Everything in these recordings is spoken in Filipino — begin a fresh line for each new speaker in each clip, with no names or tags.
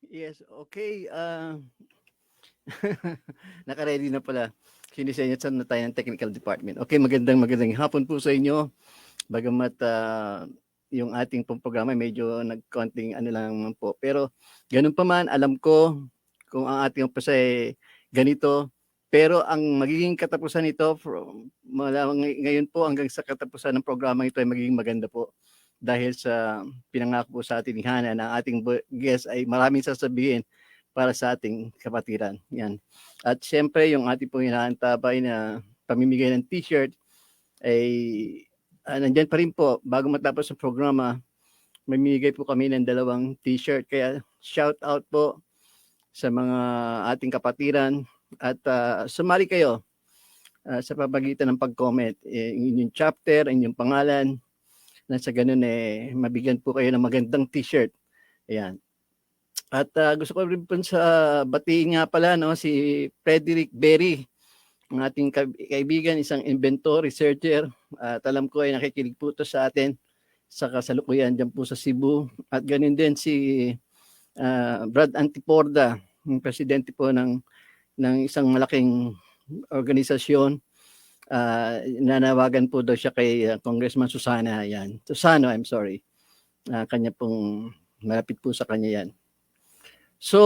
Yes, okay. Naka-ready na pala. Sinisenyas na tayo ng technical department. Okay, magandang hapon po sa inyo. Bagamat yung ating pong programa medyo nagkonting ano lang naman po. Pero ganun pa man, alam ko kung ang ating umpisa ay ganito. Pero ang magiging katapusan nito ngayon po hanggang sa katapusan ng programa ito ay magiging maganda po. Dahil sa pinangako po sa ating ni Hana na ating guest ay maraming sasabihin para sa ating kapatiran. Yan. At siyempre, yung ating pong inaantabay na pamimigay ng t-shirt ay nandyan pa rin po. Bago matapos ang programa, mamimigay po kami ng 2 t-shirt. Kaya shout out po sa mga ating kapatiran at sumali kayo sa pamagitan ng pag-comment. Inyong chapter, inyong pangalan, na sa ganun mabigyan po kayo ng magandang t-shirt. Ayan. At gusto ko rin po sa batiin nga pala no, si Frederick Berry, ang ating kaibigan, isang inventor, researcher. At alam ko ay nakikinig po to sa atin sa kasalukuyan dyan po sa Cebu. At ganun din si Brad Antiporda, yung presidente po ng isang malaking organisasyon. Nanawagan po daw siya kay Congressman Susana. Yan. Susano, I'm sorry. Kanya pong malapit po sa kanya yan. So,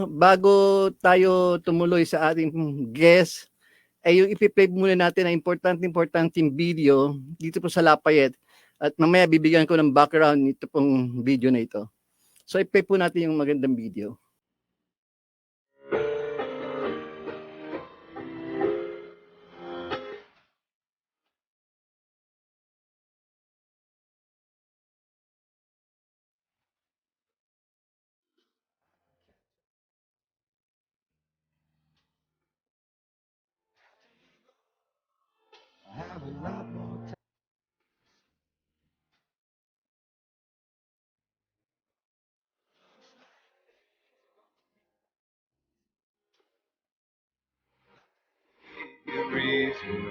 bago tayo tumuloy sa ating guest, ay yung ipi-play muna natin ang importanteng video dito po sa Lafayette. At mamaya bibigyan ko ng background nito pong video na ito. So, i-play po natin yung magandang video.
Have a lot more time. You're breathing.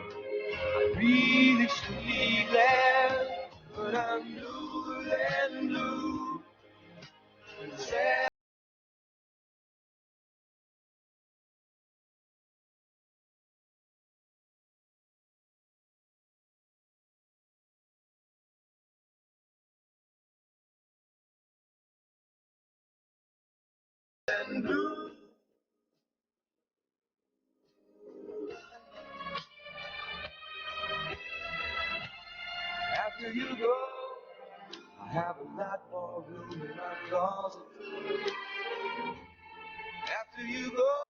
I'm really truly glad, but I'm blue and blue. And sad. And blue. After you go, I have a lot more room in my closet. After you go.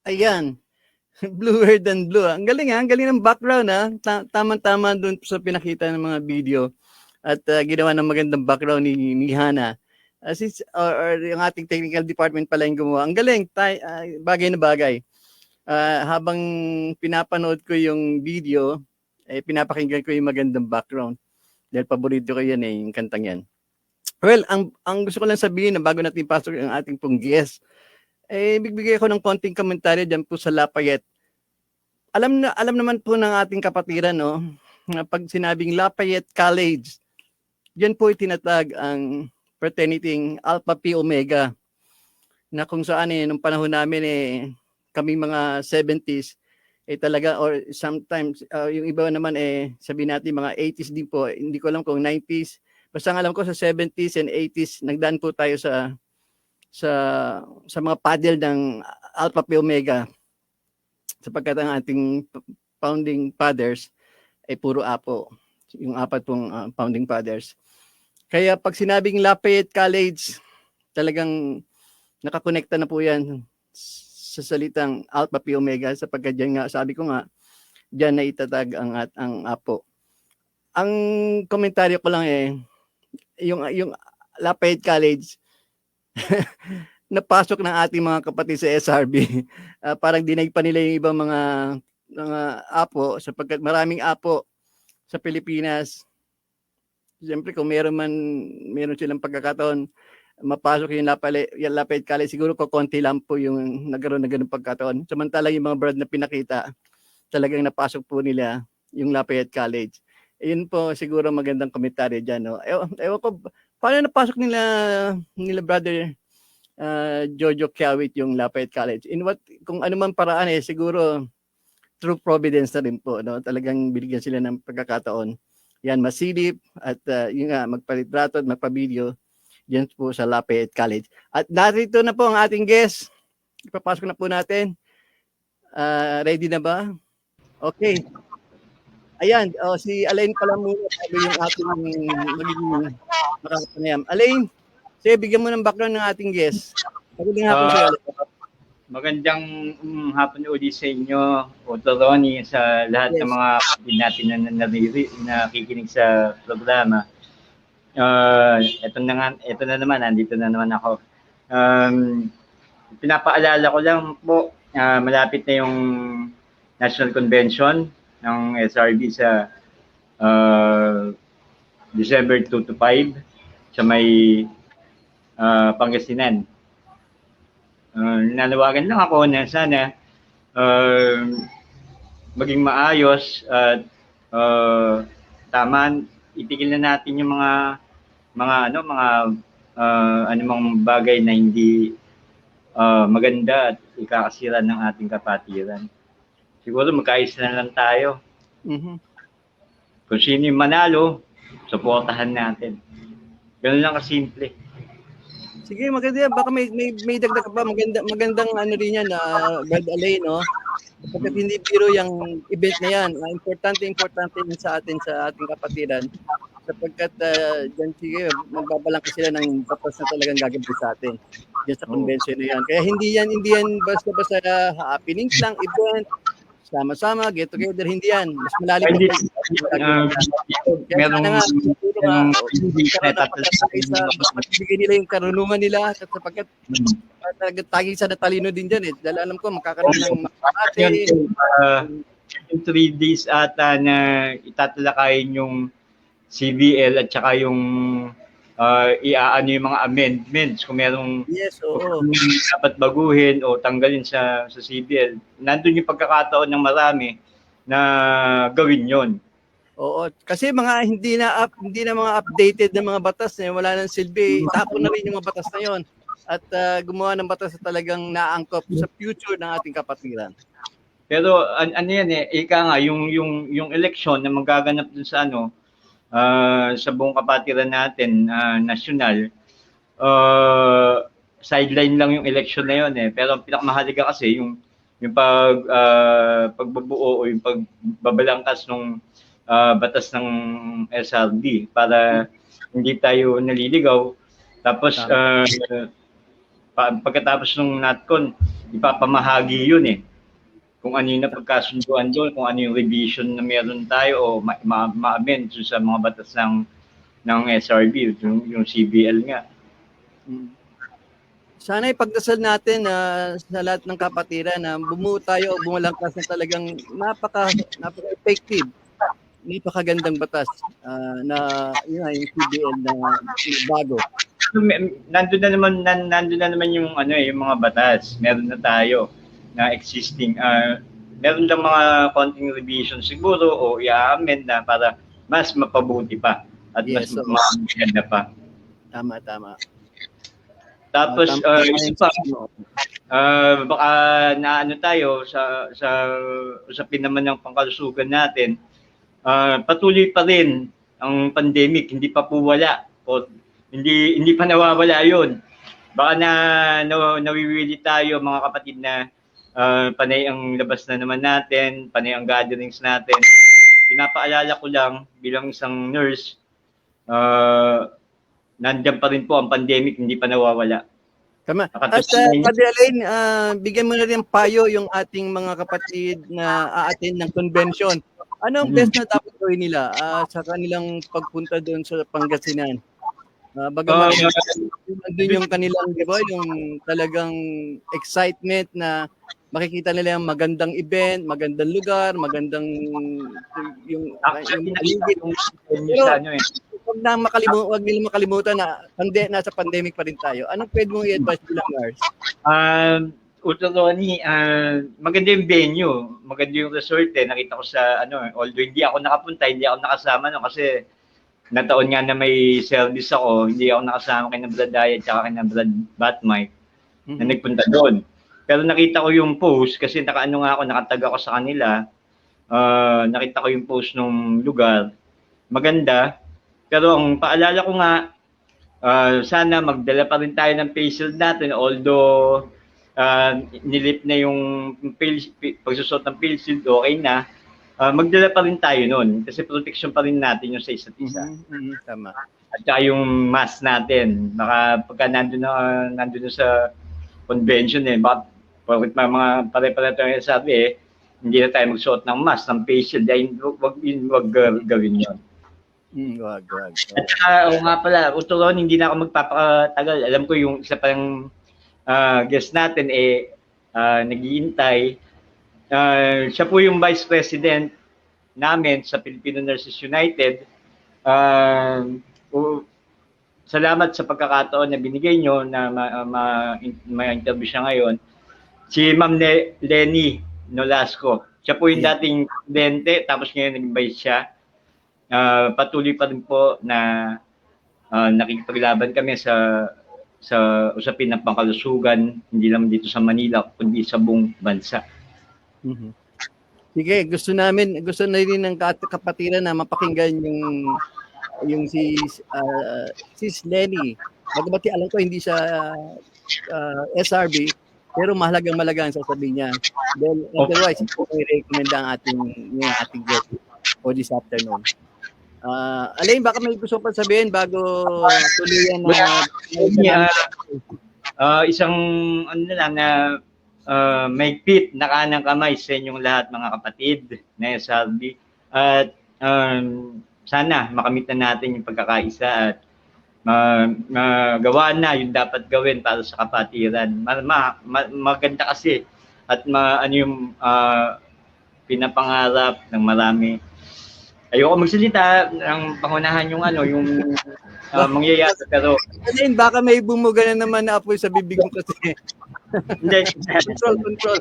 Ayan. Bluer than blue. Ang galing ha, ang galing ng background ha. Tama-tama dun sa pinakita ng mga video. At ginawa ng magandang background ni Hana. Or yung ating technical department pala yung gumawa. Ang galing, bagay na bagay. habang pinapanood ko yung video, pinapakinggan ko yung magandang background. Dahil paborito ko yan yung kantang yan. Well, ang gusto ko lang sabihin na bago natin pasok ang ating pong guest, bigbigay ko ng konting komentaryo dyan po sa Lafayette. Alam naman po ng ating kapatiran, no, na pag sinabing Lafayette College, diyan po itinatag ang fraternity Alpha Pi Omega, na kung saan nung panahon namin kami mga 70s, talaga, or sometimes yung iba naman sabihin natin mga 80s din po, hindi ko alam kung 90s, basta ang alam ko sa 70s and 80s nagdaan po tayo sa mga paddle ng Alpha Pi Omega, sapagkat ang ating founding fathers ay puro Apo, yung apat pong founding fathers. Kaya pag sinabing Lafayette College, talagang nakakonekta na po yan sa salitang Alpha Pi Omega, sapagkat dyan nga, sabi ko nga, dyan na itatag ang Apo. Ang komentaryo ko lang yung Lafayette College, napasok ng ating mga kapatid sa SRB. Parang dinaig pa nila yung ibang mga Apo, sapagkat maraming Apo sa Pilipinas. Siyempre, kung meron silang pagkakataon, mapasok yung Lafayette College, siguro ko konti lang po yung nagkaroon na ganung pagkataon. Samantalang yung mga brad na pinakita, talagang napasok po nila yung Lafayette College. Yun po siguro magandang komentaryo dyan. No? Ewan ko, paano napasok nila brother Jojo Kiawit yung Lafayette College? Kung ano man paraan siguro through providence na rin po. No? Talagang binigyan sila ng pagkakataon. Yan, masilip at yun nga, magpalitrato at magpa-video diyan po sa Lafayette College. At narito na po ang ating guest. Ipapasok na po natin. Ready na ba? Okay. Ayan, si Alain pala muna yung ating magiging makakapanayam. Alain, sige, bigyan mo ng background ng ating guest. Magandang hapon sa'yo, Alain.
Magandang hapon ulit sa inyo, Otto Ronnie, sa lahat ng mga kapatid natin na nakikinig sa programa. Ito na naman, nandito na naman ako. Pinapaalala ko lang po, malapit na yung National Convention ng SRB sa December 2 to 5 sa may Pangasinan. Nanawagan lang ako na sana maging maayos at tama, itigil na natin yung mga anumang bagay na hindi maganda at ikakasira ng ating kapatiran. Siguro magkaayos na lang tayo.
Mm-hmm.
Kung sino yung manalo, supportahan natin. Ganun lang kasimple.
Sige, maganda yan. Baka may dagdag pa. Magandang ano rin yan, Brad Alain, no? Kapag hindi biro yung event na yan, importante yan sa ating kapatiran. Sapagkat dyan sige, magbabalangka sila ng tapos na talagang gagawin sa atin. Diyan sa convention na yan. Kaya hindi yan basta-basta happenings lang, event, sama-sama, get together, hindi yan. Mas malalim pa. Bigyan nila yung karunungan nila sapagkat taging sa natalino din dyan dahil alam ko makakaroon ng
yung 3 days ata na itatalakayin yung CBL at saka yung iaano yung mga amendments kung merong dapat baguhin o tanggalin sa CBL. Nandun yung pagkakataon ng marami na gawin yon.
Oo, kasi mga hindi na mga updated na mga batas wala nang silbi. Tapon na rin yung mga batas na yon at gumawa ng batas na talagang naangkop sa future ng ating kapatiran.
Pero ano yan ika nga yung election na magaganap dun sa sa buong kapatiran natin nasyonal, sideline lang yung election na yon pero ang pinakamahalaga kasi yung pagbubuo o yung pagbabalangkas ng batas ng SRD para hindi tayo naliligaw. Tapos pagkatapos ng NATCON, ipapamahagi yun kung ano yung napagkasunduan doon, kung ano yung revision na meron tayo o ma-amend sa mga batas ng SRB, yung CBL nga.
sana ipagdasal natin sa lahat ng kapatiran na bumuo tayo o bumalangkas na talagang napaka-effective, napakagandang batas na yun, yung CBL na bago.
Nandun na naman yung yung mga batas. Meron na tayo na existing. Meron lang mga konting revision siguro o i-amend na para mas mapabuti pa at mas maganda pa.
Tama.
Tapos isa pa, baka naano tayo sa usapin naman ng pangkalusugan natin. Patuloy pa rin ang pandemic, hindi pa po wala o hindi pa nawawala 'yon. Baka nawiwili tayo mga kapatid na panay ang labas na naman natin, panay ang gatherings natin. Pinapaalala ko lang bilang isang nurse, nandiyan pa rin po ang pandemic, hindi pa nawawala.
Tama. At Padre Alain, bigyan mo na rin payo yung ating mga kapatid na a-attend ng convention. Ano ang best na dapat gawin nila sa kanilang pagpunta doon sa Pangasinan? Bagaman doon yung kanilang, di ba, yung talagang excitement na makikita nila yung magandang event, magandang lugar, magandang yung paligid. Huwag nilang makalimutan na nasa pandemic pa rin tayo. Anong pwede mong i-advise nila, Mars?
Utoloni, maganda yung venue, maganda yung resort Nakita ko sa although hindi ako nakapunta, hindi ako nakasama kasi nataon nga na may service ako, hindi ako nakasama kay na Brad Daya at kay na Brad Batmike na nagpunta doon. Pero nakita ko yung post kasi nakatag ako sa kanila. Nakita ko yung post ng lugar. Maganda. Pero ang paalala ko nga, sana magdala pa rin tayo ng face shield natin although nilip na yung pagsusot ng face shield, okay na. Magdala pa rin tayo noon kasi protection pa rin natin yung sa isa't isa.
Tama.
At saka yung mask natin, baka pagka nandun na sa convention baka mga pare-pare tayo sabi hindi na tayo magsuot ng mask, ng face shield, dahil wag gawin yun.
Wag.
At saka, nga pala, Uturon, hindi na ako magpapatagal. Alam ko yung isa pang guest natin nag-iintay. Siya po yung Vice President namin sa Filipino Nurses United. Salamat sa pagkakataon na binigay nyo na ma-interview siya ngayon. Si Ma'am Lenny Nolasco. Siya po yung dating presidente, tapos ngayon nag-vice siya. Patuloy pa rin po na nakikipaglaban kami sa usapin ng pangkalusugan, hindi lang dito sa Manila, kundi sa buong bansa.
Sige, gusto na rin ng kapatiran na mapakinggan yung si Lenny. Bagamat alam ko hindi siya SRB, pero mahalagang ang sasabihin niya. Then otherwise, i-recommend ang ating guest for this afternoon. Alain, baka may gusto pa sabihin bago tuluyan na
isang na maigpit na kanang kamay sa inyong lahat mga kapatid na SRB at sana makamit na natin yung pagkakaisa at magawa na yung dapat gawin para sa kapatiran. Maganda kasi at yung pinapangarap ng marami. Ayoko magsalita ng pangunahan yung mangyayari pero
Alain, baka may bumuga na naman na apoy sa bibig mo kasi.
Hindi.
Control.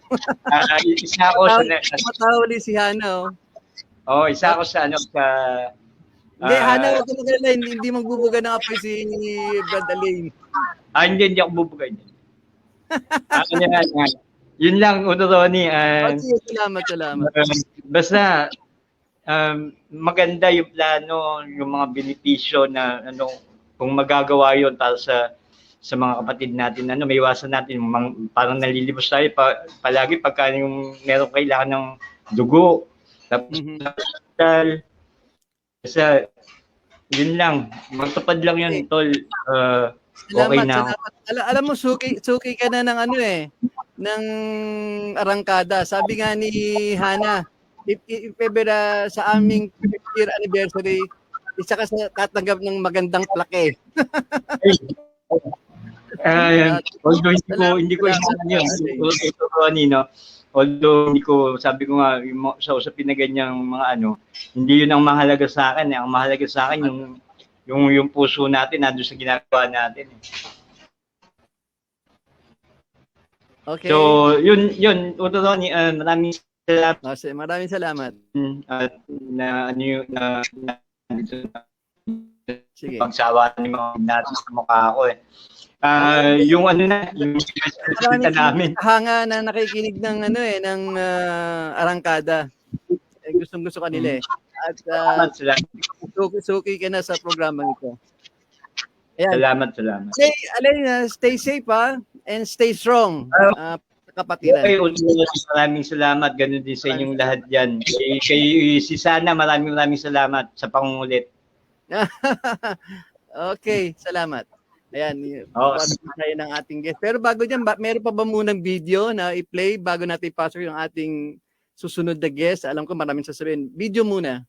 Isa ako sa
matawali si Hana.
Isa ako sa
hindi, Hana, wag ka magalala, hindi magbubuga ng apoy si Brad Alain.
Hindi ako bubuga niyan. Yun lang, Ronnie.
Salamat.
Basta maganda yung plano, yung mga benepisyo na kung magagawa yun para sa mga kapatid natin, may iwasan natin, parang nalilibos tayo palagi pagka yung meron kailangan ng dugo. Tapos, kasi yun lang, magtupad lang yun, tol. Okay na.
Salamat. Alam mo, suki ka na ng ng arangkada. Sabi nga ni Hana, if ever sa aming 50th year anniversary, isa ka sa tatanggap ng magandang plaque.
Although hindi ko
salamat,
yun, ito Ronnie, no? Although hindi ko, sabi ko nga, sa usapin na ganyang mga ano, hindi yun ang mahalaga sa akin. Ang mahalaga sa akin, yung puso natin, nandun sa ginagawa natin.
Okay.
So, yun, Uto Ronnie, maraming salamat.
Maraming salamat.
At
Sige.
Pagsawa ni mga natin sa mukha ko eh. Yung yung namin.
Hanga na nakikinig ng ng arangkada. Gustong-gusto kanila eh. At suki ka na sa programang ito. Ayan.
Salamat.
Stay safe and stay strong. Kapatiran.
Okay, maraming salamat. Ganun din sa inyong lahat dyan. Kay si Sana, maraming salamat sa pangungulit.
Okay, salamat. Ayan, tayo ng ating guest. Pero bago dyan, meron pa ba munang video na i-play bago natin ipasok yung ating susunod na guest? Alam ko maraming sasabihin. Video muna.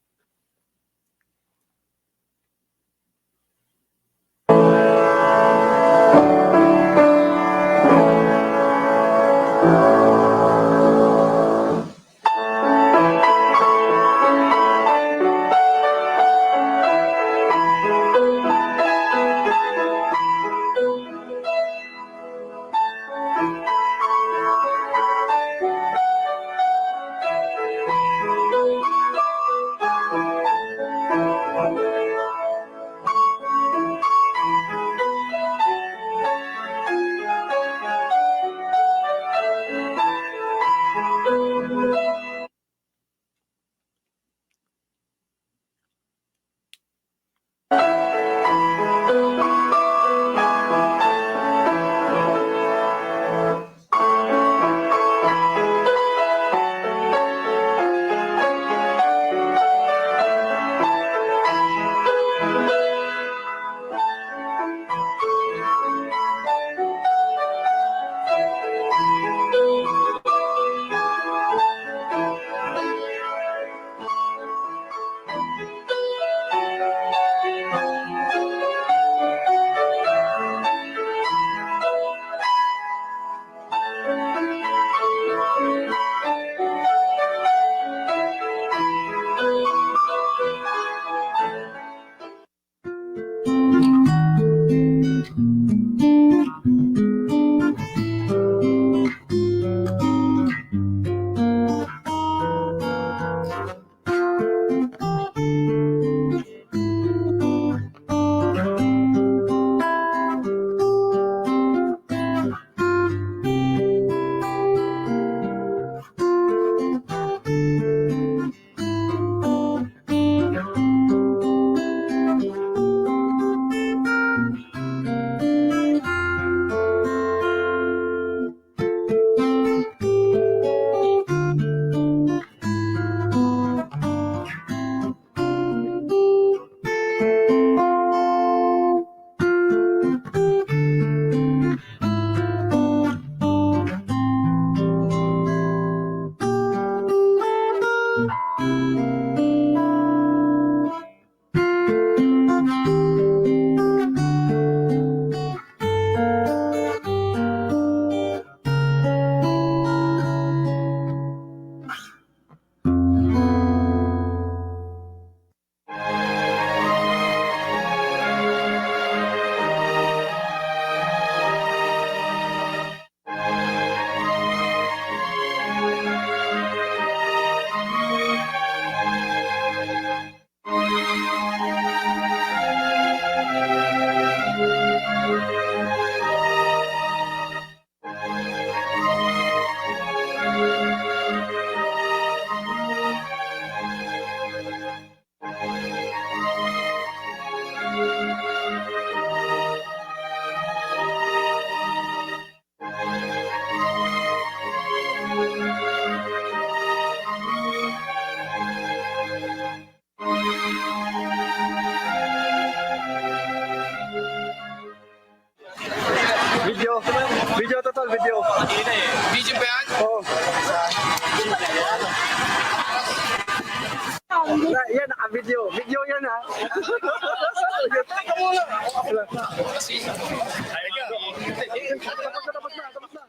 Video total, video.
Video ba yan?
Oo. Yan, naka-video. Video yan, ha?
Kasi,
Tapos na.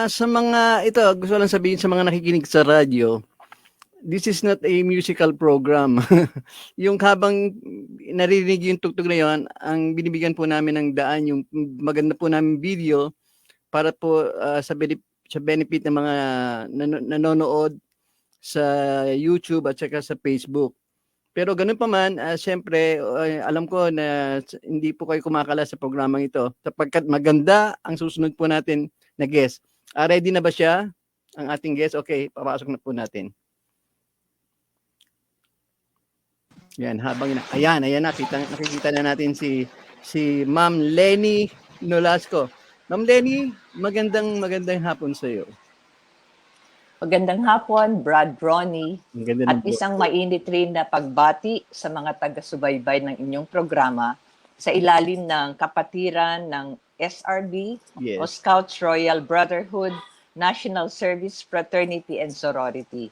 Sa mga ito, gusto ko lang sabihin sa mga nakikinig sa radyo, this is not a musical program. Yung habang naririnig yung tugtog na yun, ang binibigyan po namin ng daan, yung maganda po namin video para po sa benefit ng mga nanonood sa YouTube at saka sa Facebook. Pero ganun pa man, siyempre, alam ko na hindi po kayo kumakala sa programang ito sapagkat maganda ang susunod po natin na guest. Ready na ba siya? Ang ating guest? Okay, papasok na po natin. Yan, ayan na, nakikita na natin si Ma'am Lenny Nolasco. Ma'am Lenny, magandang hapon sa iyo.
Magandang hapon, Brad Ronnie, at
Po.
isang mainit rin na pagbati sa mga taga-subaybay ng inyong programa sa ilalim ng kapatiran ng SRB
Yes.
o Scouts Royal Brotherhood, National Service Fraternity and Sorority.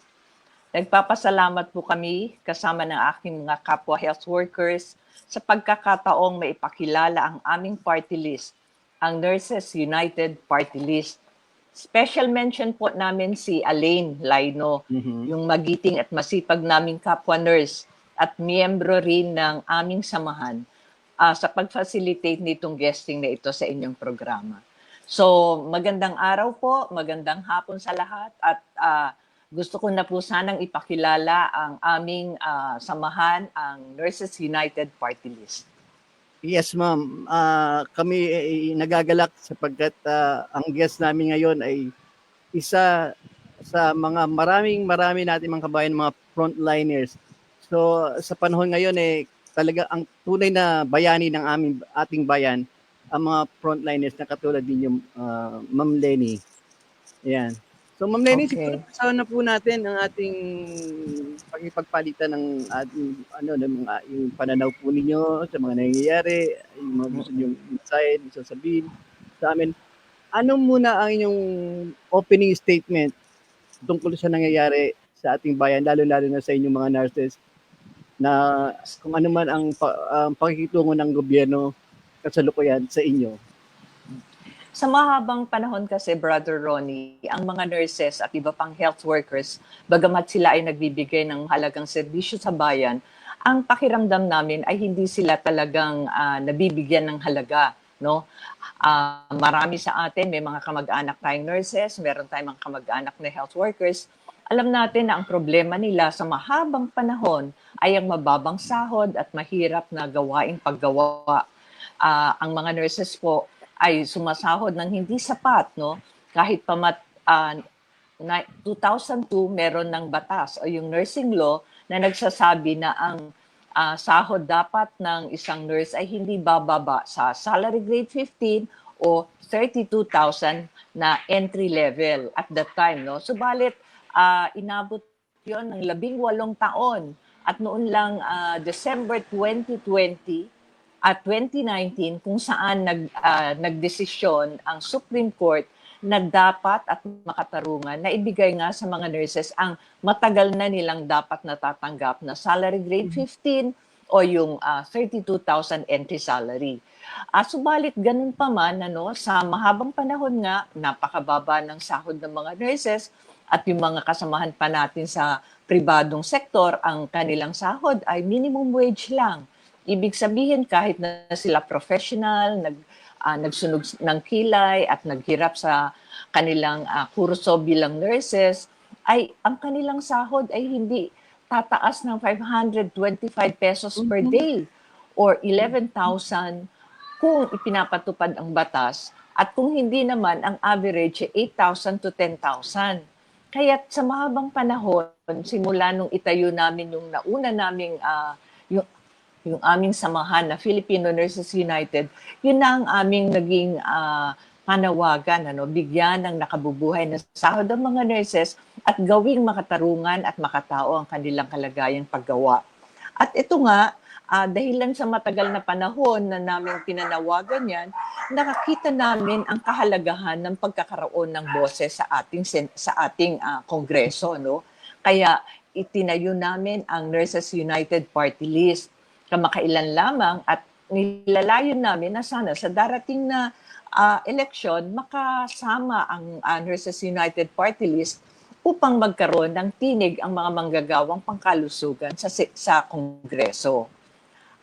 Nagpapasalamat po kami kasama ng aking mga kapwa health workers sa pagkakataong maipakilala ang aming party list, ang Nurses United Party List. Special mention po namin si Alain Laino, yung magiting at masipag naming kapwa nurse at miyembro rin ng aming samahan sa pag-facilitate nitong guesting na ito sa inyong programa. So, magandang araw po, magandang hapon sa lahat at gusto ko na po sanang ipakilala ang aming samahan, ang Nurses United Party List.
Yes, ma'am. Kami nagagalak sapagkat ang guest namin ngayon ay isa sa mga marami natin mga kabayan, mga frontliners. So, sa panahon ngayon talaga ang tunay na bayani ng ating bayan, ang mga frontliners na katulad ninyo, Ma'am Lenny. Ayan. So Ma'am Lenny,
Okay.
siguro kasama na po natin ang ating pagpalitan ng ating ng mga yung pananaw po ninyo sa mga nangyayari, yung mga gusto niyong insight, sasabihin sa amin. Ano muna ang inyong opening statement tungkol sa nangyayari sa ating bayan, lalo-lalo na sa inyong mga nurses, na kung ano man ang pakikitungo ng gobyerno kasalukuyan sa inyo?
Sa mahabang panahon kasi, Brother Ronnie, ang mga nurses at iba pang health workers, bagamat sila ay nagbibigay ng halagang serbisyo sa bayan, ang pakiramdam namin ay hindi sila talagang nabibigyan ng halaga. No? Marami sa atin, may mga kamag-anak tayong nurses, meron tayong mga kamag-anak na health workers. Alam natin na ang problema nila sa mahabang panahon ay ang mababang sahod at mahirap na gawaing paggawa. Ang mga nurses po ay sumasahod ng hindi sapat, no? Kahit pa 2002 meron ng batas o yung nursing law na nagsasabi na ang sahod dapat ng isang nurse ay hindi bababa sa salary grade 15 o 32,000 na entry level at that time, no? Subalit inabot 'yon ng 18 taon at noon lang December 2020 at 2019 kung saan nagdesisyon ang Supreme Court na dapat at makatarungan na ibigay nga sa mga nurses ang matagal na nilang dapat natatanggap na salary grade 15 o yung 32,000 entry salary. Subalit ganun pa man, sa mahabang panahon nga, napakababa ng sahod ng mga nurses at yung mga kasamahan pa natin sa pribadong sektor, ang kanilang sahod ay minimum wage lang. Ibig sabihin, kahit na sila professional, nagsunog ng kilay at naghirap sa kanilang kurso bilang nurses, ay ang kanilang sahod ay hindi tataas ng 525 pesos per day or 11,000 kung ipinapatupad ang batas at kung hindi naman ang average ay 8,000 to 10,000. Kaya sa mahabang panahon, simula nung itayo namin yung nauna naming yung aming samahan na Filipino Nurses United, yun na ang aming naging panawagan, bigyan ng nakabubuhay na sahod ng mga nurses at gawing makatarungan at makatao ang kanilang kalagayang paggawa. At ito nga, dahilan sa matagal na panahon na namin pinanawagan yan, nakakita namin ang kahalagahan ng pagkakaroon ng boses sa ating kongreso. No? Kaya itinayo namin ang Nurses United Party List. Kamakailan lamang at nilalayon namin na sana sa darating na eleksyon makasama ang Nurses United Party List upang magkaroon ng tinig ang mga manggagawang pangkalusugan sa Kongreso.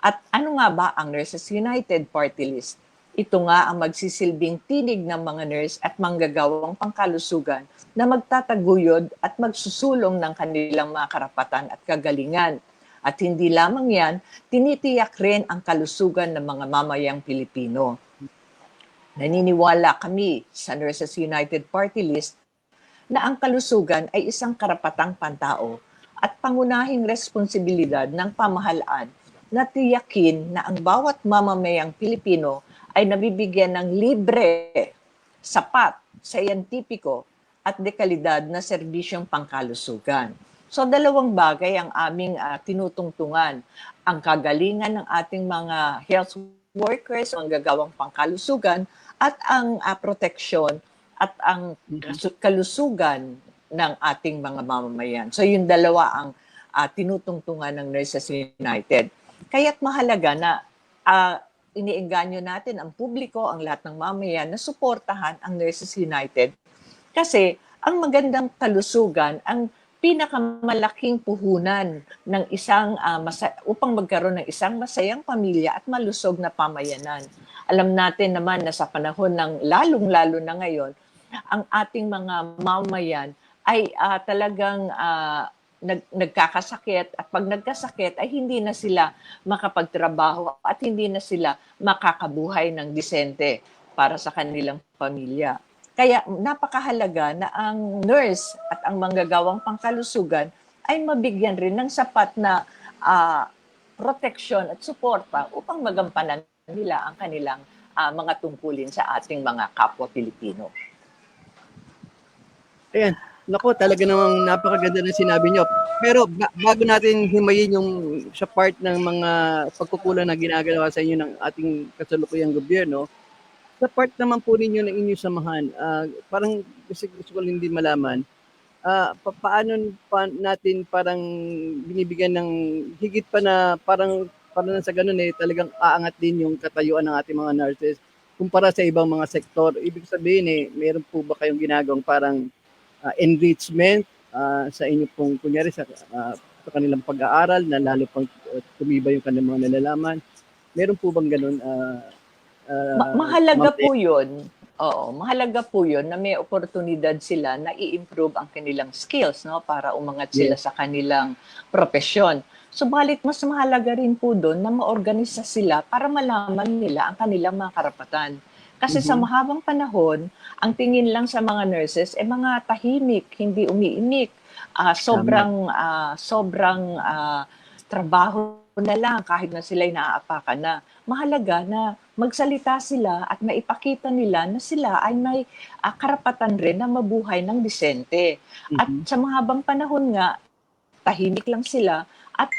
At ano nga ba ang Nurses United Party List? Ito nga ang magsisilbing tinig ng mga nurse at manggagawang pangkalusugan na magtataguyod at magsusulong ng kanilang mga karapatan at kagalingan. At hindi lamang yan, tinitiyak rin ang kalusugan ng mga mamayang Pilipino. Naniniwala kami sa Nurses United Party List na ang kalusugan ay isang karapatang pantao at pangunahing responsibilidad ng pamahalaan na tiyakin na ang bawat mamamayang Pilipino ay nabibigyan ng libre, sapat, scientifico at dekalidad na serbisyong pangkalusugan. So dalawang bagay ang aming tinutungtungan. Ang kagalingan ng ating mga health workers, ang gagawang pangkalusugan, at ang proteksyon at ang kalusugan ng ating mga mamamayan. So yung dalawa ang tinutungtungan ng Nurses United. Kaya't mahalaga na iniengganyo natin ang publiko, ang lahat ng mamamayan na suportahan ang Nurses United. Kasi ang magandang kalusugan, ang pinakamalaking puhunan ng upang magkaroon ng isang masayang pamilya at malusog na pamayanan. Alam natin naman na sa panahon ng lalong-lalo na ngayon, ang ating mga mamamayan ay talagang nagkakasakit at pag nagkasakit ay hindi na sila makapagtrabaho at hindi na sila makakabuhay ng disente para sa kanilang pamilya. Kaya napakahalaga na ang nurse at ang manggagawang pangkalusugan ay mabigyan rin ng sapat na proteksyon at suporta upang magampanan nila ang kanilang mga tungkulin sa ating mga kapwa Pilipino.
Ayan. Naku, talaga namang napakaganda ng sinabi nyo. Pero bago natin himayin yung sa part ng mga pagkukulang na ginagawa sa inyo ng ating kasalukuyang gobyerno, sa part naman po ninyo ng inyong samahan, parang gusto ko lang din malaman, paano pa natin parang binibigyan ng higit pa na parang sa ganun talagang aangat din yung katayuan ng ating mga nurses kumpara sa ibang mga sektor. Ibig sabihin meron po ba kayong ginagawang parang enrichment sa inyo pong kunyari sa kanilang pag-aaral na lalo pang tumibay yung kanilang mga nalalaman? Meron po bang ganun?
Mahalaga po yun. Oo, mahalaga po yun na may oportunidad sila na i-improve ang kanilang skills, no, para umangat sila sa kanilang profesyon. Subalit mas mahalaga rin po doon na maorganisa sila para malaman nila ang kanilang mga karapatan. Kasi sa mahabang panahon, ang tingin lang sa mga nurses mga tahimik, hindi umiimik. Sobrang trabaho na lang kahit na sila'y naaapakan na. Mahalaga na magsalita sila at maipakita nila na sila ay may karapatan rin na mabuhay ng disente. At sa mahabang panahon nga, tahimik lang sila at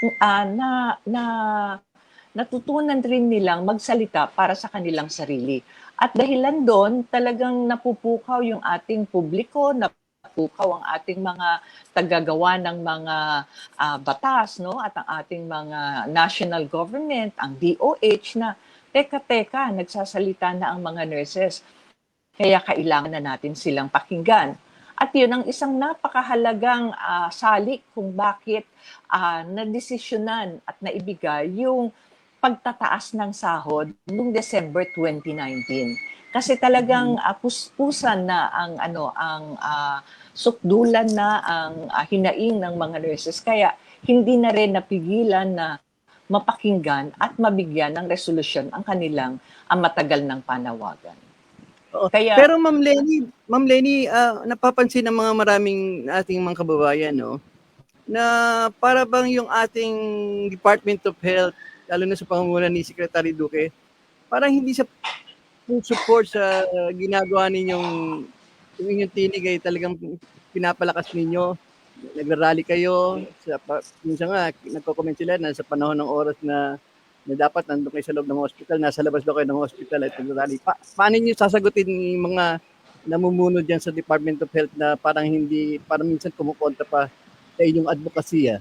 natutunan rin nilang magsalita para sa kanilang sarili. At dahilan doon, talagang napupukaw yung ating publiko, napupukaw ang ating mga tagagawa ng mga batas, no? At ang ating mga national government, ang DOH na, teka, nagsasalita na ang mga nurses. Kaya kailangan na natin silang pakinggan. At yun ang isang napakahalagang salik kung bakit nadesisyonan at naibigay yung pagtataas ng sahod noong December 2019. Kasi talagang puspusan na ang sukdulan na ang hinaing ng mga nurses. Kaya hindi na rin napigilan na mapakinggan at mabigyan ng resolusyon ang kanilang matagal ng panawagan.
Kaya, pero Ma'am Lenny, napapansin ng mga maraming ating mga kababayan, no, na para bang yung ating Department of Health, lalo na sa pangunguna ni Secretary Duque, parang hindi siya support sa ginagawa ninyong yung inyong tinig ay talagang pinapalakas ninyo. Nagrarally kayo. Minsan nga, nagko-comment sila na sa panahon ng oras na dapat nandun kayo sa loob ng hospital, nasa labas daw kayo ng hospital at nagrarally. Paano nyo sasagutin yung mga namumuno dyan sa Department of Health na parang minsan kumukontra pa sa inyong advokasya?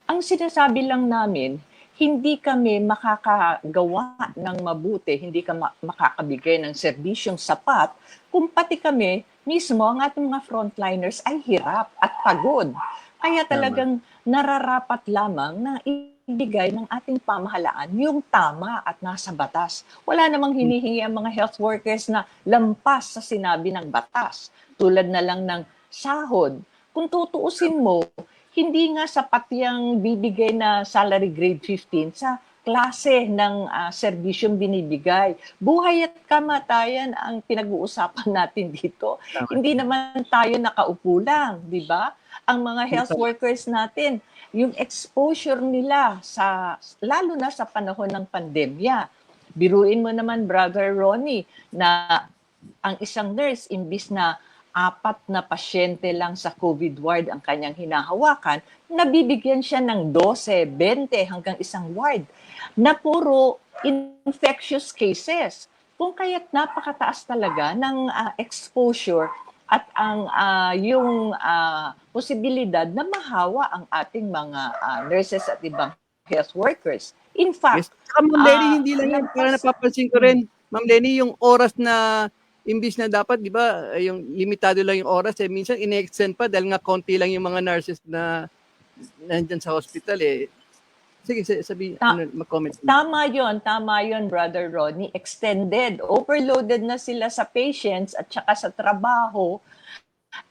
Ang sinasabi lang namin, hindi kami makakagawa ng mabuti, hindi ka makakabigay ng serbisyong sapat kung pati kami mismo, ang ating mga frontliners ay hirap at pagod. Kaya talagang nararapat lamang na ibigay ng ating pamahalaan yung tama at nasa batas. Wala namang hinihingi ang mga health workers na lampas sa sinabi ng batas, tulad na lang ng sahod. Kung tutuusin mo, hindi nga sapat yung bibigay na salary grade 15 sa klase ng serbisyong binibigay. Buhay at kamatayan ang pinag-uusapan natin dito. Hindi naman tayo nakaupo lang, di ba? Ang mga health workers natin, yung exposure nila lalo na sa panahon ng pandemya. Biruin mo naman, Brother Ronnie, na ang isang nurse, imbis na 4 na pasyente lang sa COVID ward ang kanyang hinahawakan, nabibigyan siya ng 12, 20 hanggang isang ward na puro infectious cases. Kung kaya't napakataas talaga ng exposure at yung posibilidad na mahawa ang ating mga nurses at ibang health workers. In fact,
Ma'am Lenny, hindi lang yan. Para napapansin ko rin, Ma'am Lenny, yung oras na imbis na dapat, di ba, yung limitado lang yung oras, minsan ine-extend pa dahil nga konti lang yung mga nurses na nandyan sa hospital Sige, mag-comment.
Tama yon, Brother Rodney. Extended, overloaded na sila sa patients at saka sa trabaho,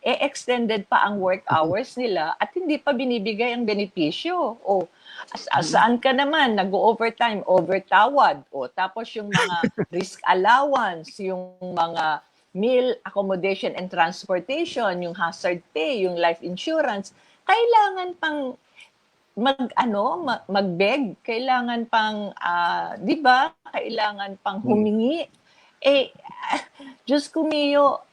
extended pa ang work hours nila at hindi pa binibigay ang benepisyo. Saan ka naman, nag-overtime, overtawad. Tapos yung mga risk allowance, yung mga meal, accommodation and transportation, yung hazard pay, yung life insurance, kailangan pang magbeg, kailangan pang 'di ba? Kailangan pang humingi. Eh Diyos ko mio,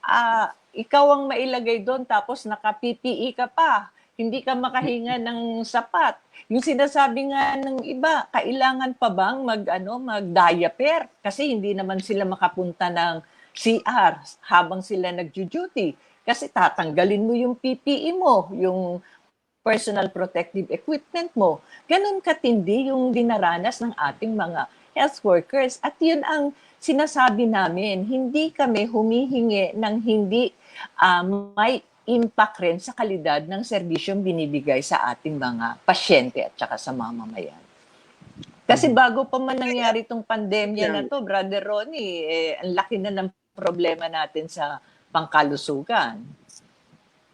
ikaw ang mailagay doon tapos naka-PPE ka pa. Hindi ka makahinga ng sapat. Yung sinasabi nga ng iba, kailangan pa bang mag-diaper kasi hindi naman sila makapunta ng CR habang sila nagjo-duty. Kasi tatanggalin mo yung PPE mo, yung personal protective equipment mo. Ganon katindi yung dinaranas ng ating mga health workers. At yun ang sinasabi namin, hindi kami humihingi ng hindi may impact rin sa kalidad ng serbisyong binibigay sa ating mga pasyente at saka sa mamamayan. Kasi bago pa man nangyari itong pandemya na to, Brother Ronnie, ang laki na ng problema natin sa pangkalusugan.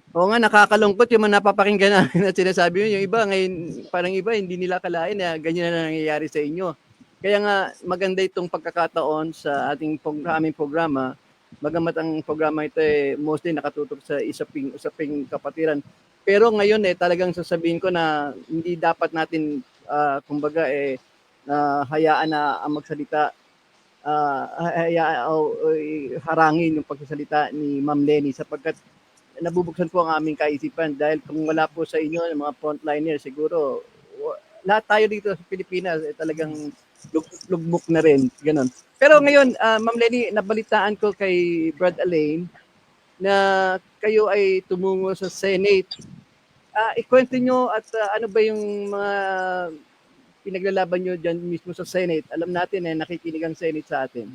Oo nga, nakakalungkot yung mga napapakinggan namin at sinasabi nyo. Yung iba, ngayon, parang iba, hindi nila kalain na ganyan na nangyayari sa inyo. Kaya nga, maganda itong pagkakataon sa aming programa. Bagamat ang programa ito mostly nakatutok sa usaping kapatiran. Pero ngayon talagang sasabihin ko na hindi dapat natin hayaan na ang magsalita, harangin yung pagsasalita ni Ma'am Lenny sapagkat nabubuksan po ang aming kaisipan dahil kung wala po sa inyo yung mga frontliner siguro lahat tayo dito sa Pilipinas talagang lugmok na rin, ganun. Pero ngayon, Ma'am Lenny, nabalitaan ko kay Brad Alain na kayo ay tumungo sa Senate. Ikwento nyo at ano ba yung mga pinaglalaban nyo dyan mismo sa Senate? Alam natin nakikinig ang Senate sa atin.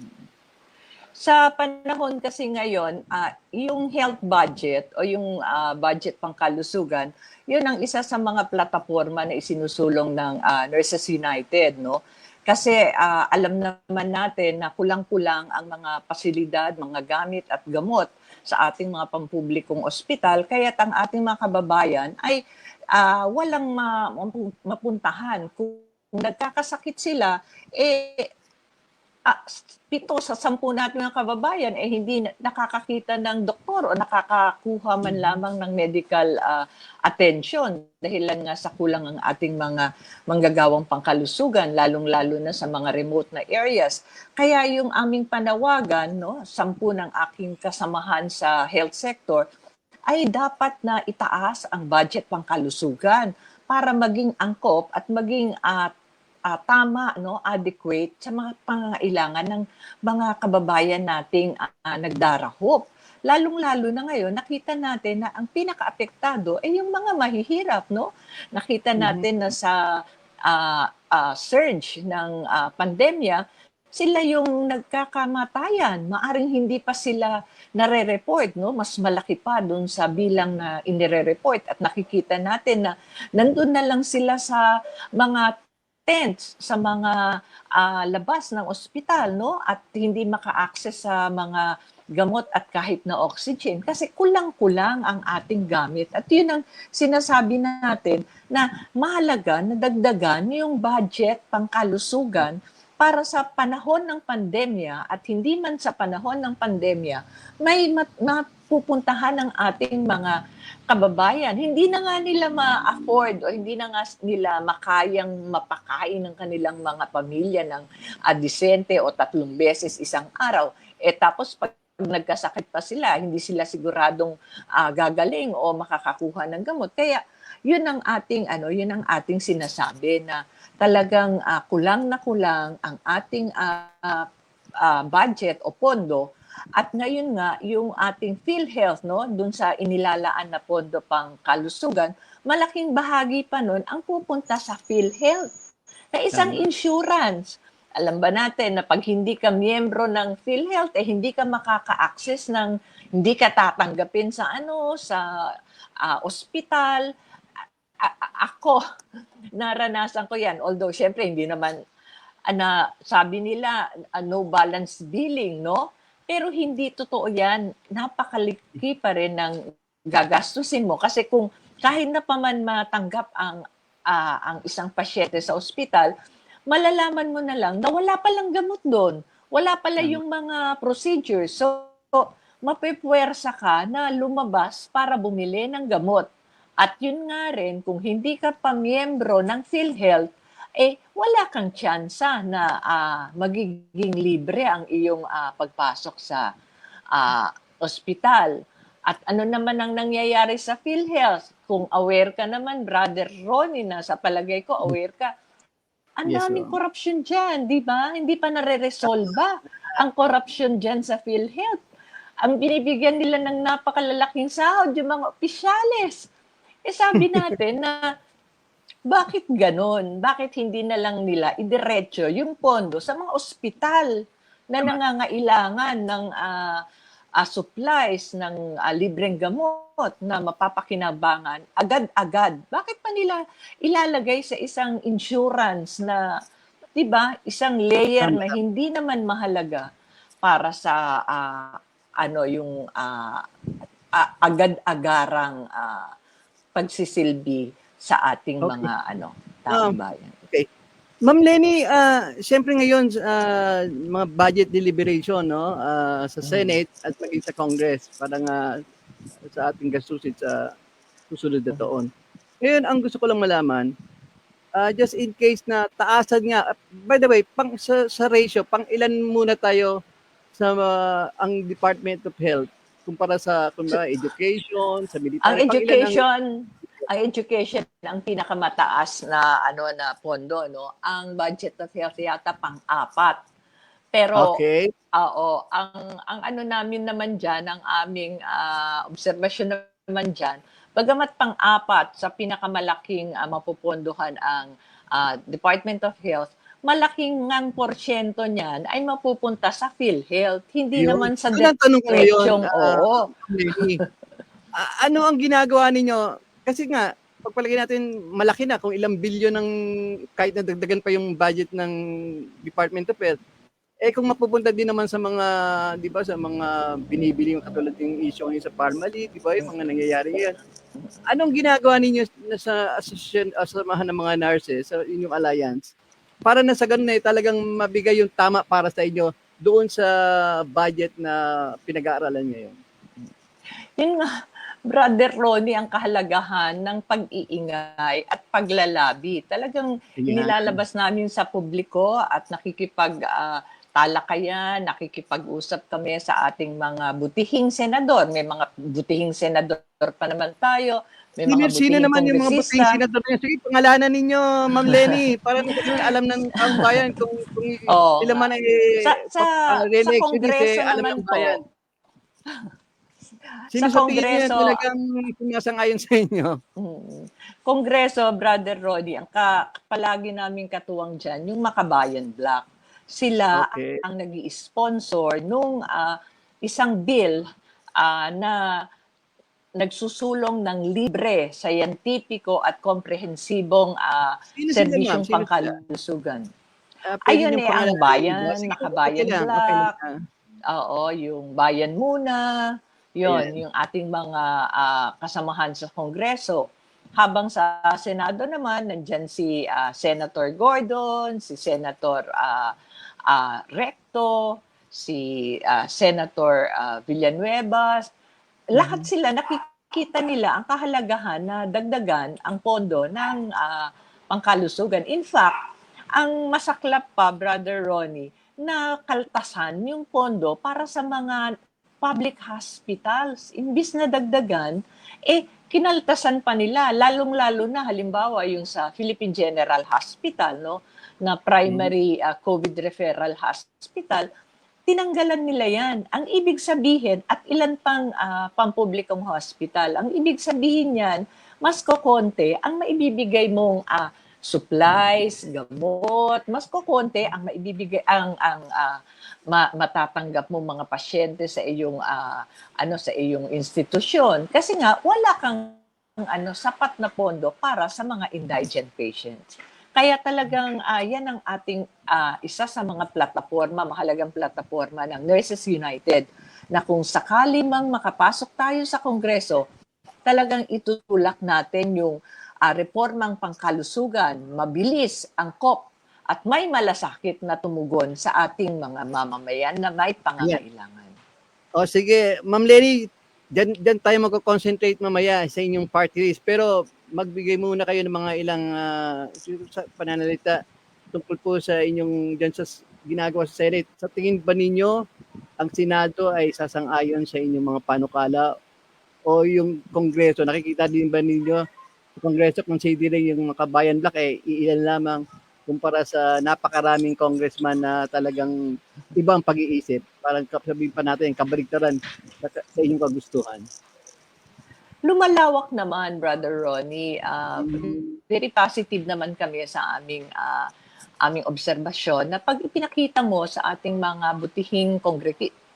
Sa panahon kasi ngayon, yung health budget o yung budget pangkalusugan, yun ang isa sa mga plataforma na isinusulong ng Nurses United, no? Kasi alam naman natin na kulang-kulang ang mga pasilidad, mga gamit at gamot sa ating mga pampublikong ospital. Kaya't ang ating mga kababayan ay walang mapuntahan. Kung nagkakasakit sila, 7 sa 10 natin mga kababayan hindi nakakakita ng doktor o nakakakuha man lamang ng medical attention dahil nga sa kulang ang ating mga manggagawang pangkalusugan, lalong-lalo na sa mga remote na areas. Kaya yung aming panawagan, 10 ng aking kasamahan sa health sector, ay dapat na itaas ang budget pangkalusugan para maging angkop at maging tama, adequate sa mga pangangailangan ng mga kababayan nating nagdarahop. Lalong-lalo na ngayon, nakita natin na ang pinaka-apektado ay yung mga mahihirap, no? Nakita natin na sa surge ng pandemya, sila yung nagkakamatayan. Maaring hindi pa sila nare-report, no? Mas malaki pa doon sa bilang na inire-report at nakikita natin na nandun na lang sila sa mga tents sa mga labas ng ospital, no? At hindi maka-access sa mga gamot at kahit na oxygen kasi kulang-kulang ang ating gamit. At yun ang sinasabi natin na mahalaga na dagdagan yung budget pangkalusugan para sa panahon ng pandemya at hindi man sa panahon ng pandemya may mapupuntahan ng ating mga kababayan. Hindi na nga nila ma-afford o hindi na nga nila makayang mapakain ng kanilang mga pamilya ng disente o 3 beses isang araw. Tapos pag nagkasakit pa sila, hindi sila siguradong gagaling o makakakuha ng gamot. Kaya yun ang ating sinasabi na talagang kulang na kulang ang ating budget o pondo. At ngayon nga, yung ating PhilHealth, dun sa inilalaan na pondo pang kalusugan, malaking bahagi pa nun ang pupunta sa PhilHealth na isang insurance. Alam ba natin na pag hindi ka miyembro ng PhilHealth, hindi ka makaka-access hindi ka tatanggapin sa ospital. Ako, naranasan ko yan. Although, syempre, hindi naman, sabi nila, no balance billing, no? Pero hindi totoo yan. Napakaliki pa rin ng gagastusin mo. Kasi kung kahit na pa man matanggap ang isang pasyente sa ospital, malalaman mo na lang na wala palang gamot doon. Wala pala yung mga procedures. So mapipwersa ka na lumabas para bumili ng gamot. At yun nga rin, kung hindi ka pa miyembro ng PhilHealth, wala kang tsansa na magiging libre ang iyong pagpasok sa ospital. At ano naman ang nangyayari sa PhilHealth? Kung aware ka naman, Brother Ronnie, na sa palagay ko, aware ka, ang
Yes,
daming
ma'am.
korupsyon dyan, di ba? Hindi pa nare-resolba ang korupsyon dyan sa PhilHealth. Ang binibigyan nila ng napakalalaking sahod, yung mga opisyales. Sabi natin na bakit ganon? Bakit hindi na lang nila idiretso yung pondo sa mga ospital na nangangailangan ng supplies, ng libreng gamot na mapapakinabangan agad-agad? Bakit pa nila ilalagay sa isang insurance na, di ba, isang layer na hindi naman mahalaga para sa yung agad-agarang pagsisilbi sa ating
Okay.
mga taong bayan.
Ma'am Lenny, siyempre ngayon mga budget deliberation, no, sa Senate at maging sa Congress para nga sa ating gastusin sa susunod na taon. Ngayon, ang gusto ko lang malaman, just in case na taasan nga, by the way, sa ratio, pang ilan muna tayo sa ang Department of Health kumpara sa education, sa military,
Ang education ang pinakamataas na na pondo, no. Ang budget of health yata pang-apat. Pero
okay,
ang namin naman diyan, ang aming obserbasyon naman diyan, bagamat pang-apat sa pinakamalaking mapupondohan ang Department of Health, malaking ngang porsyento niyan ay mapupunta sa PhilHealth, hindi
yun.
naman sa
Yun ang tanong ko ngayon,
diretsong
Lenny. Ano ang ginagawa ninyo? Kasi nga, pagpalagay natin, malaki na kung ilang bilyon ng, kahit nadagdagan pa yung budget ng Department of Health. Kung mapupunta din naman sa mga, di ba, sa mga binibili yung katulad yung issue ngayon sa Parmalee, di ba, yung mga nangyayari yan. Anong ginagawa ninyo sa association, samahan ng mga nurses, sa inyong alliance, para na sa ganun talagang mabigay yung tama para sa inyo doon sa budget na pinag-aaralan ngayon?
Yun nga, Brother Ronnie, ang kahalagahan ng pag-iingay at paglalabi. Talagang inilalabas namin sa publiko at talakayan, nakikipag-usap kami sa ating mga butihing senador. May mga butihing senador pa naman tayo. May mga
Sino
butihing
naman yung mga
kongresista.
butihing senador niyo? Sige, pangalanan ninyo, Ma'am Lenny, para alam ng taong bayan kung sila man ay
sa
re-election
Kongreso
alam
naman
ng bayan.
po.
Sino
Sa
sa tingin niyo
Kongreso,
talagang sumasang-ayon sa inyo?
Kongreso, Brother Roddy, ang palagi naming katuwang dyan, yung Makabayan Block. Sila
Okay.
ang nag-i-sponsor nung isang bill na nagsusulong ng libre, scientifico at komprehensibong
Sino sila,
serbisyong
ma'am? Sino sila?
pangkalusugan.
Pwede
Ayun
niyong
ang
pangalanan.
bayan,
Sige,
Makabayan
okay lang.
Block. Oo, yung Bayan Muna,
Ayan.
yung ating mga kasamahan sa Kongreso. Habang sa Senado naman, nandyan si Senator Gordon, si Senator Recto, si Senator Villanueva. Lahat sila, nakikita nila ang kahalagahan na dagdagan ang pondo ng pangkalusugan. In fact, ang masaklap pa, Brother Ronnie, na kaltasan yung pondo para sa mga public hospitals. Imbis na dagdagan, kinaltasan pa nila, lalong-lalo na halimbawa yung sa Philippine General Hospital, no, na primary COVID referral hospital, tinanggalan nila yan. Ang ibig sabihin, at ilan pang pampublikong hospital, ang ibig sabihin yan, mas kokonti ang maibibigay mong supplies, gamot, mas kokonti ang maibibigay matatanggap mo mga pasyente sa iyong sa iyong institusyon kasi nga wala kang sapat na pondo para sa mga indigent patients. Kaya talagang yan ang ating isa sa mga mahalagang plataforma ng Nurses United na kung sakali mang makapasok tayo sa Kongreso, talagang itutulak natin yung reformang pangkalusugan, mabilis, angkop, at may malasakit na tumugon sa ating mga mamamayan na may pangangailangan.
O sige, Ma'am Lenny, Diyan tayo magko-concentrate mamaya sa inyong party list. Pero magbigay muna kayo ng mga ilang sa pananalita tungkol po sa inyong diyan sa ginagawa sa Senate. Sa tingin ba ninyo ang Senado ay sasang-ayon sa inyong mga panukala o yung Kongreso? Nakikita din ba ninyo sa Kongreso considering yung mga kabayan black iilan lamang kumpara sa napakaraming congressman na talagang ibang pag-iisip. Parang sabihin pa natin, kabaligtaran sa inyong kagustuhan.
Lumalawak naman, Brother Ronnie. Very positive naman kami sa aming obserbasyon na pag ipinakita mo sa ating mga butihing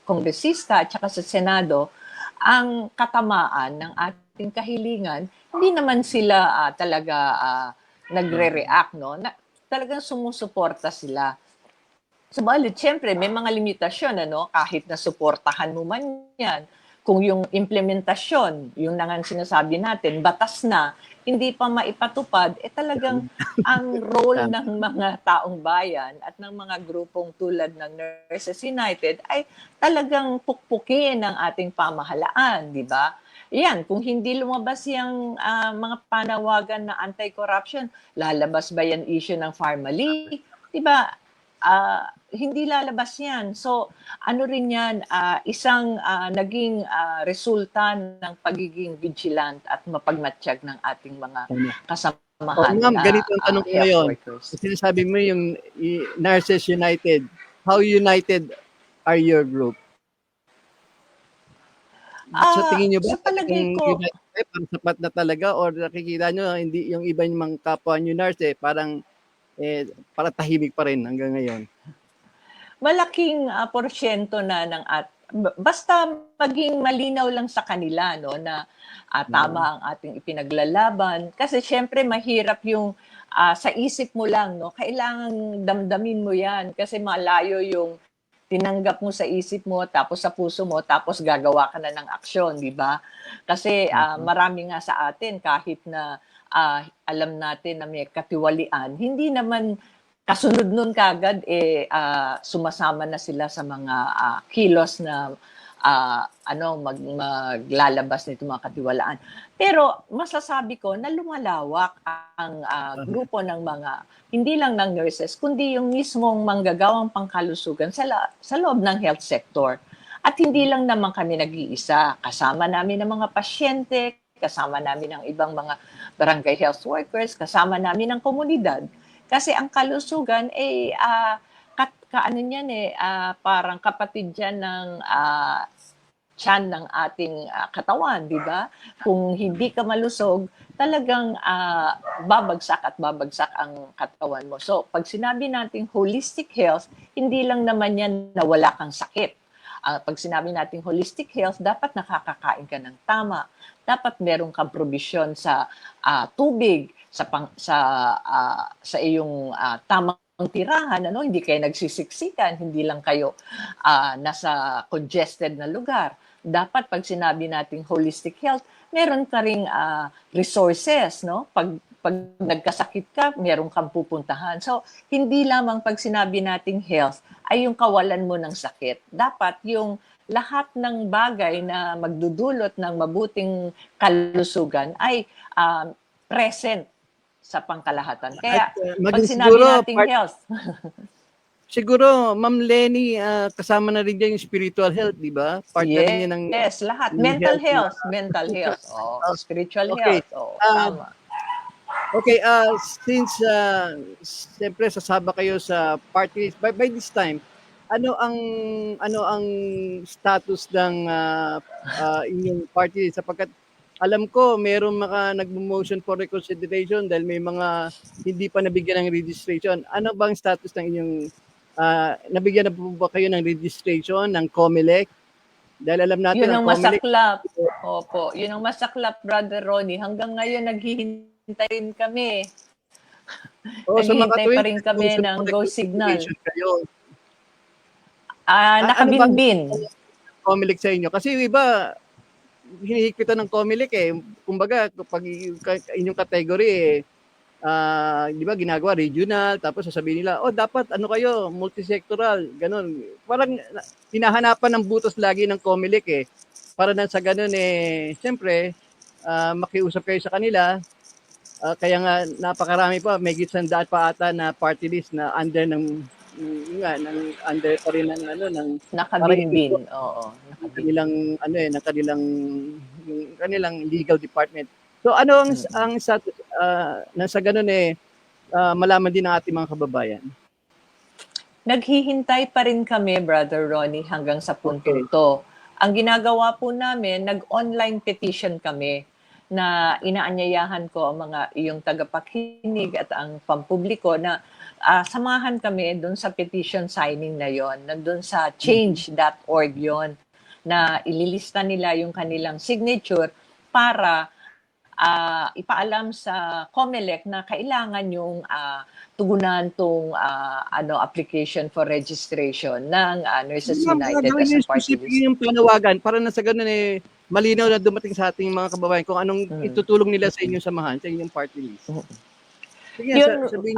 kongresista at saka sa Senado ang katamaan ng ating kahilingan, hindi naman sila talaga nagre-react, no? Talagang sumusuporta sila. Subalit, syempre, may mga limitasyon, kahit na suportahan mo man yan. Kung yung implementasyon, yung nangan sinasabi natin, batas na, hindi pa maipatupad, talagang ang role ng mga taong bayan at ng mga grupong tulad ng Nurses United ay talagang pukpukin ng ating pamahalaan, di ba? Yan, kung hindi lumabas yung mga panawagan na anti-corruption, lalabas ba yan issue ng Pharmaly? Diba? Hindi lalabas yan. So, ano rin yan, isang naging resulta ng pagiging vigilant at mapagmatsyag ng ating mga kasamahan.
Ma'am, ganito ang tanong ko ngayon. Sinasabi mo yung Nurses United. How united are your group? Sa tingin nyo ba,
sa palagay ko,
parang sapat na talaga or nakikita nyo, hindi yung iba yung mga kapwa nyo nurse, parang tahimik pa rin hanggang ngayon?
Malaking porsyento na ng basta maging malinaw lang sa kanila na tama ang ating ipinaglalaban. Kasi syempre mahirap yung sa isip mo lang, kailangan damdamin mo yan kasi malayo yung tinanggap mo sa isip mo, tapos sa puso mo, tapos gagawa ka na ng aksyon, di ba? Kasi marami nga sa atin, kahit na alam natin na may katiwalian, hindi naman kasunod nun kagad, sumasama na sila sa mga kilos na maglalabas nito mga katiwalaan. Pero masasabi ko na lumalawak ang grupo ng mga, hindi lang ng nurses, kundi yung mismong manggagawang pangkalusugan sa loob ng health sector. At hindi lang naman kami nag-iisa. Kasama namin ang mga pasyente, kasama namin ang ibang mga barangay health workers, kasama namin ang komunidad. Kasi ang kalusugan parang kapatid yan ng tiyan ng ating katawan, di ba? Kung hindi ka malusog, talagang babagsak at babagsak ang katawan mo. So, pag sinabi natin holistic health, hindi lang naman yan na wala kang sakit. Pag sinabi natin holistic health, dapat nakakakain ka ng tama. Dapat meron kang probisyon sa tubig, sa iyong tamang tirahan, hindi kayo nagsisiksikan, hindi lang kayo nasa congested na lugar. Dapat pag sinabi nating holistic health, meron ka ring resources, Pag nagkasakit ka, meron kang pupuntahan. So, hindi lamang pag sinabi nating health ay yung kawalan mo ng sakit. Dapat yung lahat ng bagay na magdudulot ng mabuting kalusugan ay present sa pangkalahatan. Kaya, pag sinabi nating health,
siguro, Ma'am Lenny, kasama na rin dyan yung spiritual health, di ba? Part na rin yan ng...
Yes, lahat. Mental health. Spiritual health. Tama.
Okay, since siyempre sasaba kayo sa party by this time, ano ang status ng inyong party sapagkat alam ko mayroong mga nagmo-motion for reconsideration dahil may mga hindi pa nabigyan ng registration. Ano bang status ng inyong nabigyan na po ba kayo ng registration ng COMELEC? Dahil alam natin
yun ang
COMELEC,
masaklap. Opo, yun ang masaklap, Brother Ronnie. Hanggang ngayon naghihintay rin kami. Naghihintay pa rin kami ng go signal. Nakabinbin.
COMELEC sa inyo? Kasi yung iba, hinihigpitan ng COMELEC Kumbaga, pag inyong category di ba, ginagawa regional, tapos sasabihin nila, dapat kayo, multisectoral, ganun. Parang hinahanapan ng butos lagi ng COMELEC para na sa ganun siyempre, makiusap kayo sa kanila. Kaya nga napakarami pa, may gitsan-daan pa ata na party list na under ng under pa rin ng
Nakabinbin, oo.
ng kanilang ng kanilang legal department. So ano ang status nasa ganun malaman din ng ating mga kababayan.
Naghihintay pa rin kami, Brother Ronnie, hanggang sa puntong to. Ang ginagawa po namin, nag-online petition kami na inaanyayahan ko ang yung tagapakinig at ang pampubliko na samahan kami doon sa petition signing na yon, nandun sa change.org yon, na ililista nila yung kanilang signature para ipaalam sa COMELEC na kailangan yung tugunan tong application for registration ng Nurses United as a party list.
Yung panawagan para na sa ganun malinaw na dumating sa ating mga kababayan kung anong itutulong nila sa inyong samahan, sa inyong party list. Sige,
Yun,
sabihin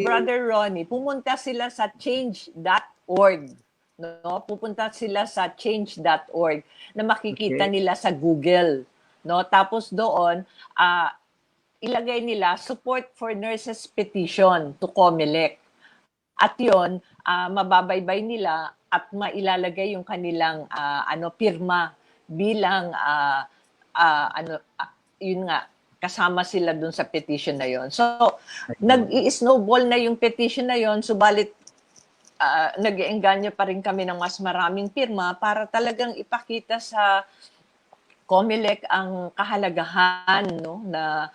Brother Ronnie, pumunta sila sa change.org. No? Pupunta sila sa change.org na makikita nila sa Google. No? Tapos doon, ilagay nila support for nurses petition to COMELEC. At yon, mababaybay nila at mailalagay yung kanilang pirma bilang yun nga, kasama sila dun sa petition na yon. So, nag-i-snowball na yung petition na yon, subalit nag-iengganyo pa rin kami ng mas maraming pirma para talagang ipakita sa COMELEC ang kahalagahan, no, na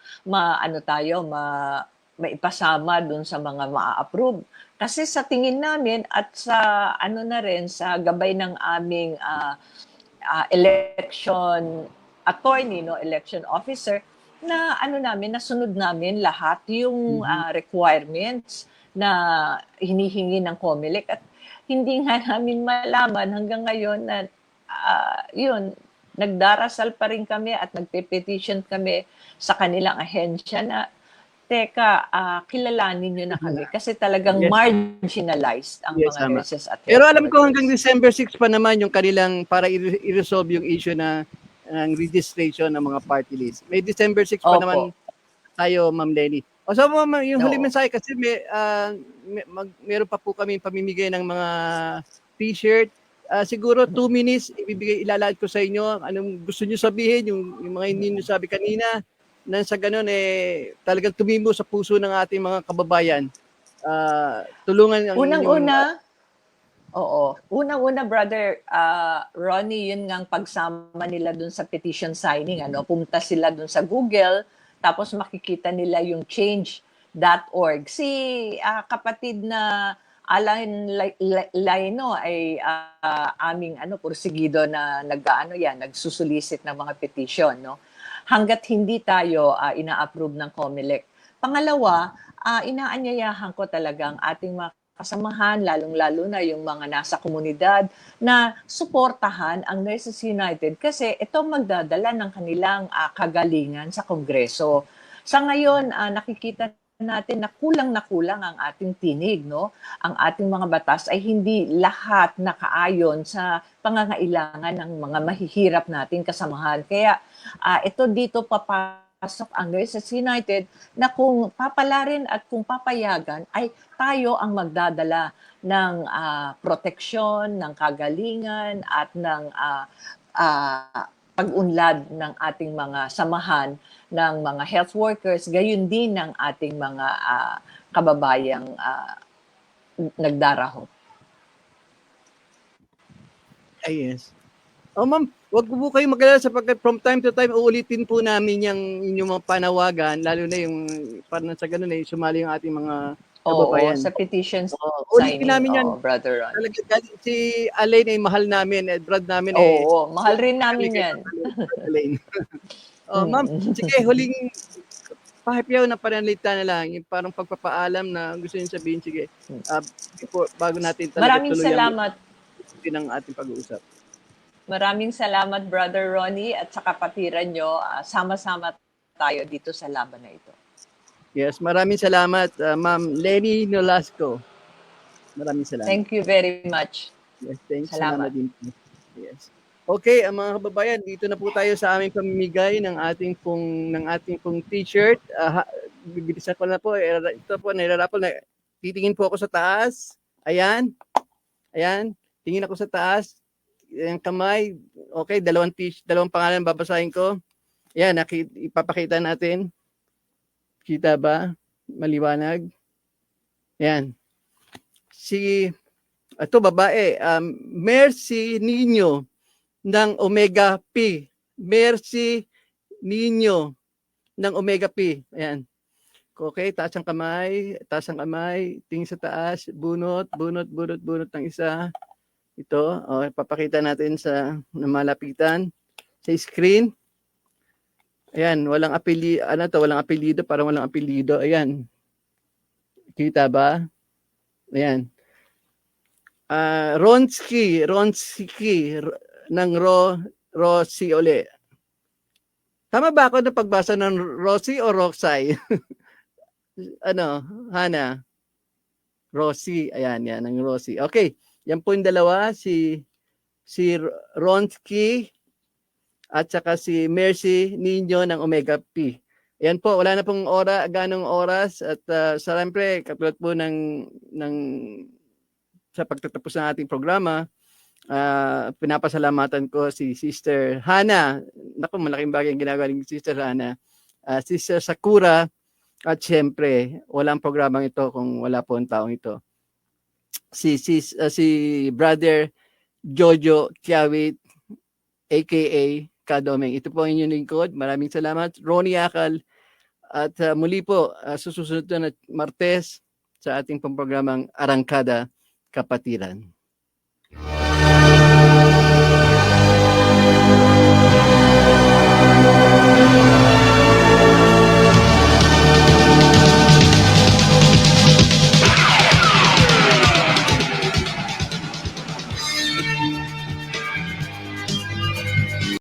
maipasama dun sa mga ma-approve. Kasi sa tingin namin at sa na rin sa gabay ng aming election attorney, no, election officer, na nasunod namin lahat yung requirements na hinihingi ng COMELEC at hindi nga namin malaman hanggang ngayon na nagdarasal pa rin kami at nagpe-petition kami sa kanilang ahensya na teka, kilalanin nyo na kami kasi talagang marginalized ang mga nurses at
pero alam ko hanggang December 6 pa naman yung kanilang para i-resolve yung issue na ng registration ng mga party list. May December 6 pa naman tayo, Ma'am Lenny. O so, yung huli mensahe kasi meron pa po kami pamimigay ng mga t-shirt. Siguro 2 minutes ilalahad ko sa inyo anong gusto niyo sabihin, yung mga hindi niyo sabi kanina na sa ganun talagang tumimo sa puso ng ating mga kababayan. Tulungan ang
Unang-una, Brother Ronnie, yun ngang pagsama nila dun sa petition signing. Pumunta sila dun sa Google, tapos makikita nila yung change.org. Si kapatid na Alain Laino ay aming porsigido na nagsusulisit ng mga petition, no? Hangga't hindi tayo ina-approve ng COMELEC. Pangalawa, inaanyayahan ko talagang ating mga kasamahan, lalong-lalo na yung mga nasa komunidad, na suportahan ang Nurses United kasi ito magdadala ng kanilang kagalingan sa Kongreso. Sa ngayon, nakikita natin na kulang ang ating tinig, no? Ang ating mga batas ay hindi lahat nakaayon sa pangangailangan ng mga mahihirap nating kasamahan. Kaya ito dito papasok ang Nurses United na kung papalarin at kung papayagan ay tayo ang magdadala ng proteksyon, ng kagalingan at ng pag-unlad ng ating mga samahan ng mga health workers, gayon din ng ating mga kababayang nagdaraho.
Yes. Ma'am, wag po kayo mag-alala sapagkat from time to time uulitin po namin yung inyong mga panawagan, lalo na yung parang sa ganun sumali yung ating mga kababayan.
Sa petitions
ulitin namin yan.
Brother Ron.
Talaga, si Alain ay mahal namin, Brad namin
mahal rin namin yan.
Alain. Ma'am, sige, huling pahipyaw na panalita na lang, yung parang pagpapaalam na gusto niyo sabihin, sige, bago natin talaga
Maraming salamat.
Ng ating pag-uusap.
Maraming salamat, Brother Ronnie, at sa kapatiran nyo. Sama-sama tayo dito sa laban na ito.
Yes, maraming salamat, Ma'am Lenny Nolasco. Maraming salamat.
Thank you very much.
Yes, thanks.
Salamat.
Din. Yes. Okay, mga kababayan, dito na po tayo sa aming pamimigay ng ating pong t-shirt. Bibilisan ko na po. Ito po, nailarapol na. Titingin po ako sa taas. Ayan. Ayan. Tingin ako sa taas. Yung kamay. Okay, dalawang pangalan babasahin ko. Ayan, ipapakita natin. Kita ba? Maliwanag. Ayan. Ito babae, Mercy Nino ng Omega P. Mercy Nino ng Omega P. Ayan. Okay, taas ang kamay, tingin sa taas, bunot ng isa. Ito, papakita natin sa malapitan sa screen. Ayan, walang apelyido, parang walang apelyido. Ayan. Kita ba? Ayan. Ronski ng Rossi uli. Tama ba ako na pagbasa ng Rossi o Roxy? Hana? Rossi. Ayan, yan, ng Rossi. Okay, yan po yung dalawa, si Ronski at saka si Mercy Nino ng Omega P. Ayan po, wala na pong ganong oras at siyempre, katulad po sa pagtatapos ng ating programa, pinapasalamatan ko si Sister Hana. Naku, malaking bagay ang ginagawa ni Sister Hana. Sister Sakura, at syempre, walang programang ito kung wala po ang taong ito. Si Brother Jojo Kiawit, aka Kadomeng. Ito po ang inyong lingkod. Maraming salamat. Ronnie Akal. At muli po, susunod na Martes sa ating pamprogramang Arangkada Kapatiran.